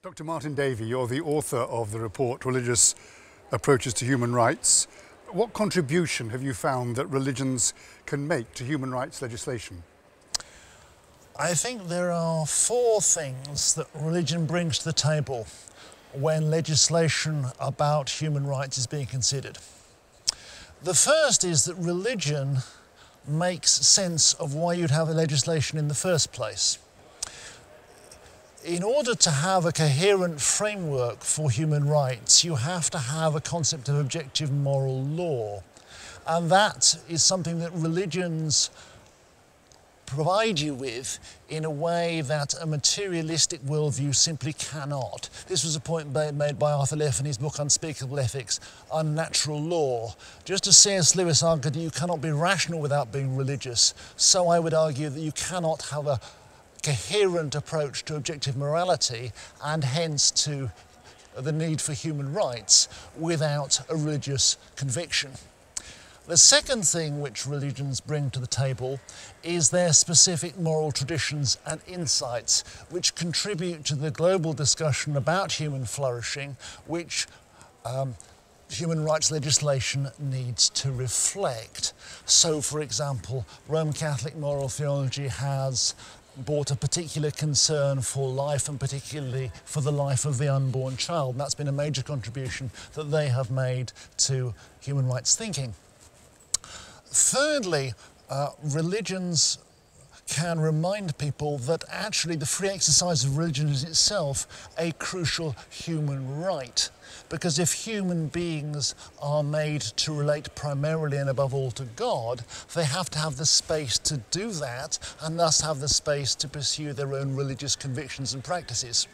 Dr. Martin Davey, you're the author of the report Religious Approaches to Human Rights. What contribution have you found that religions can make to human rights legislation? I think there are four things that religion brings to the table when legislation about human rights is being considered. The first is that religion makes sense of why you'd have a legislation in the first place. In order to have a coherent framework for human rights, you have to have a concept of objective moral law. And that is something that religions provide you with in a way that a materialistic worldview simply cannot. This was a point made by Arthur Leff in his book Unspeakable Ethics, Unnatural Law. Just as C.S. Lewis argued that you cannot be rational without being religious, so I would argue that you cannot have a coherent approach to objective morality and hence to the need for human rights without a religious conviction. The second thing which religions bring to the table is their specific moral traditions and insights which contribute to the global discussion about human flourishing, which human rights legislation needs to reflect. So, for example, Roman Catholic moral theology has brought a particular concern for life and particularly for the life of the unborn child. And that's been a major contribution that they have made to human rights thinking. Thirdly, religions can remind people that actually the free exercise of religion is itself a crucial human right. Because if human beings are made to relate primarily and above all to God, they have to have the space to do that and thus have the space to pursue their own religious convictions and practices.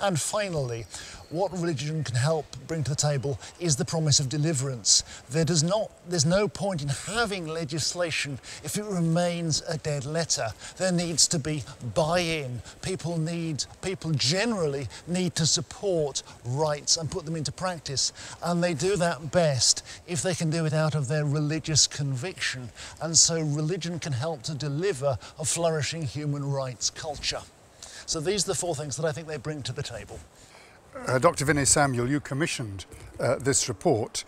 And finally, what religion can help bring to the table is the promise of deliverance. There's no point in having legislation if it remains a dead letter. There needs to be buy-in. People generally need to support rights and put them into practice. And they do that best if they can do it out of their religious conviction. And so religion can help to deliver a flourishing human rights culture. So these are the four things that I think they bring to the table. Dr. Vinay Samuel, you commissioned this report.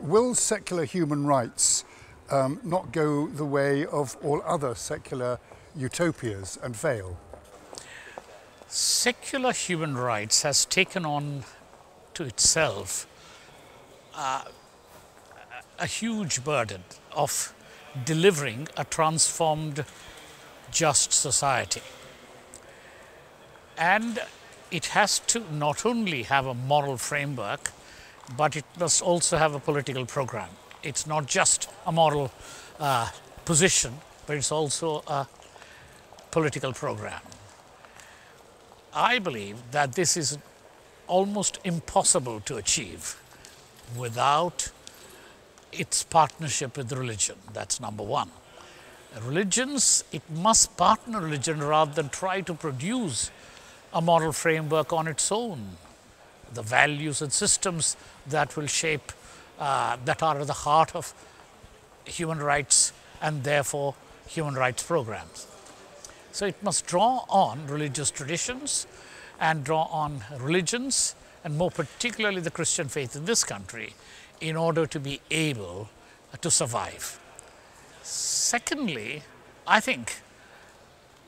Will secular human rights not go the way of all other secular utopias and fail? Secular human rights has taken on to itself a huge burden of delivering a transformed, just society. And it has to not only have a moral framework, but it must also have a political program. It's not just a moral position, but it's also a political program. I believe that this is almost impossible to achieve without its partnership with religion. That's number one. Religions, it must partner religion rather than try to produce a moral framework on its own. The values and systems that will shape, that are at the heart of human rights and therefore human rights programs. So it must draw on religious traditions and draw on religions, and more particularly the Christian faith in this country, in order to be able to survive. Secondly, I think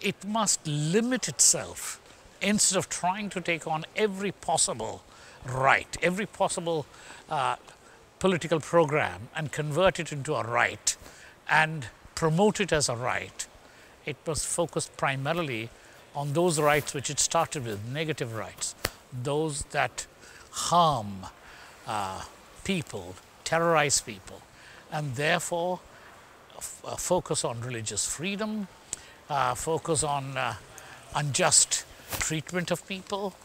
it must limit itself instead of trying to take on every possible right, every possible political program and convert it into a right and promote it as a right. It must focus primarily on those rights which it started with, negative rights, those that harm people, terrorize people, and therefore focus on religious freedom, focus on unjust treatment of people,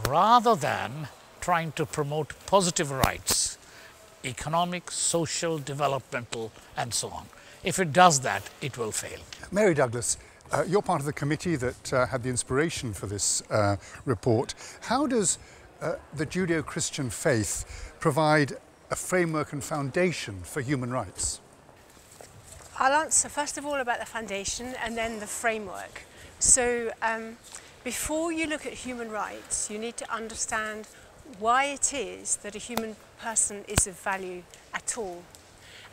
rather than trying to promote positive rights, economic, social, developmental, and so on. If it does that, it will fail. Mary Douglas, you're part of the committee that had the inspiration for this report. How does the Judeo-Christian faith provide a framework and foundation for human rights? I'll answer first of all about the foundation and then the framework. So Before you look at human rights, you need to understand why it is that a human person is of value at all.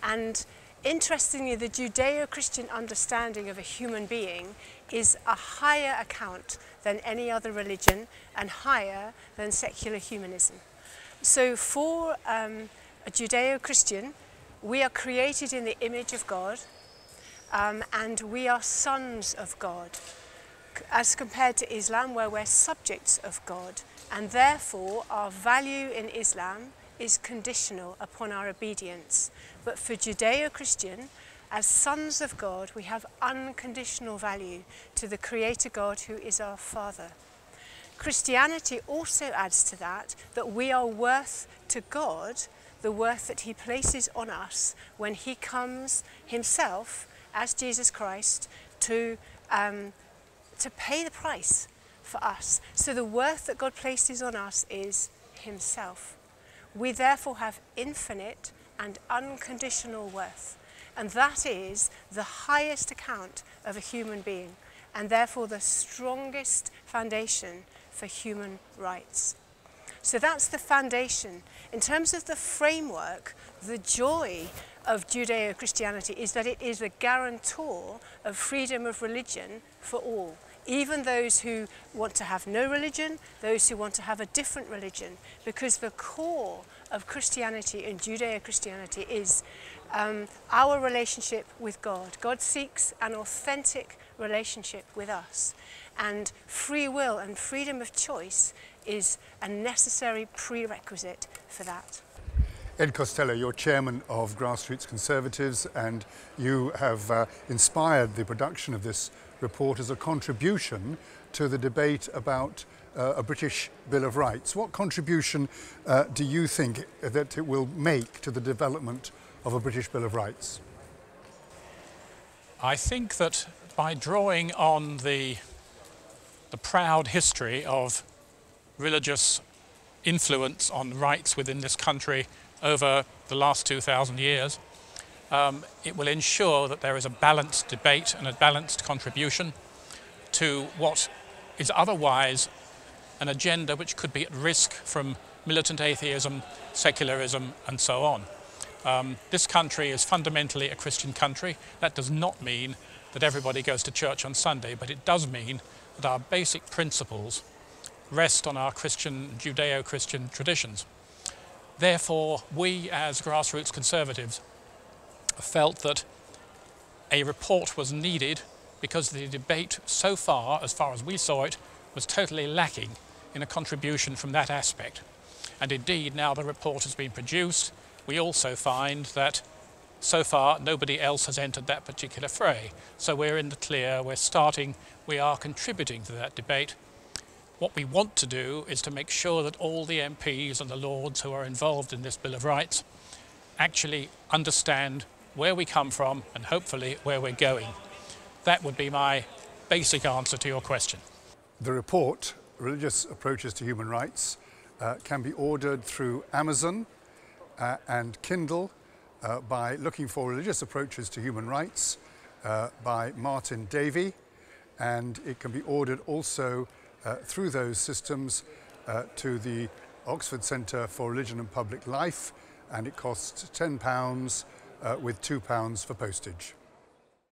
And interestingly, the Judeo-Christian understanding of a human being is a higher account than any other religion and higher than secular humanism. So for a Judeo-Christian, we are created in the image of God, and we are sons of God, as compared to Islam, where we're subjects of God, and therefore our value in Islam is conditional upon our obedience. But for Judeo-Christian, as sons of God, we have unconditional value to the Creator God who is our Father. Christianity also adds to that we are worth to God the worth that He places on us when He comes Himself as Jesus Christ to pay the price for us. So the worth that God places on us is Himself. We therefore have infinite and unconditional worth, and that is the highest account of a human being, and therefore the strongest foundation for human rights. So that's the foundation. In terms of the framework, the joy of Judeo-Christianity is that it is a guarantor of freedom of religion for all, even those who want to have no religion, those who want to have a different religion, because the core of Christianity and Judeo-Christianity is our relationship with God. God seeks an authentic relationship with us, and free will and freedom of choice is a necessary prerequisite for that. Ed Costello, you're chairman of Grassroots Conservatives, and you have inspired the production of this report as a contribution to the debate about a British Bill of Rights. What contribution do you think that it will make to the development of a British Bill of Rights? I think that by drawing on the proud history of religious influence on rights within this country over the last 2,000 years, it will ensure that there is a balanced debate and a balanced contribution to what is otherwise an agenda which could be at risk from militant atheism, secularism, and so on. This country is fundamentally a Christian country. That does not mean that everybody goes to church on Sunday, but it does mean that our basic principles rest on our Christian, Judeo-Christian traditions. Therefore, we as Grassroots Conservatives felt that a report was needed because the debate so far as we saw it, was totally lacking in a contribution from that aspect. And indeed, now the report has been produced, we also find that so far nobody else has entered that particular fray. So we're in the clear, we are contributing to that debate. What we want to do is to make sure that all the MPs and the Lords who are involved in this Bill of Rights actually understand where we come from and hopefully where we're going. That would be my basic answer to your question. The report, Religious Approaches to Human Rights, can be ordered through Amazon and Kindle by looking for Religious Approaches to Human Rights by Martin Davey, and it can be ordered also through those systems to the Oxford Centre for Religion and Public Life, and it costs £10 with £2 for postage.